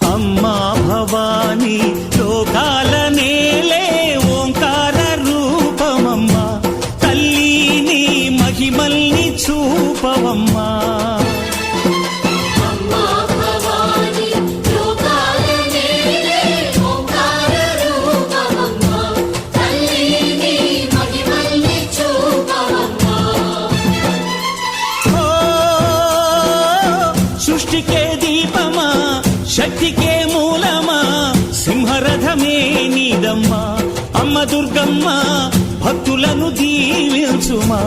అమ్మా భవానీ లోకాల నేలే ఓంకార రూపమమ్మా తల్లి మహిమల్ని చూపవమ్మా సృష్టికే దీపమా శక్తికే మూలమా సింహరథమే నీదమ్మా అమ్మ దుర్గమ్మ భక్తులను దీవించుమా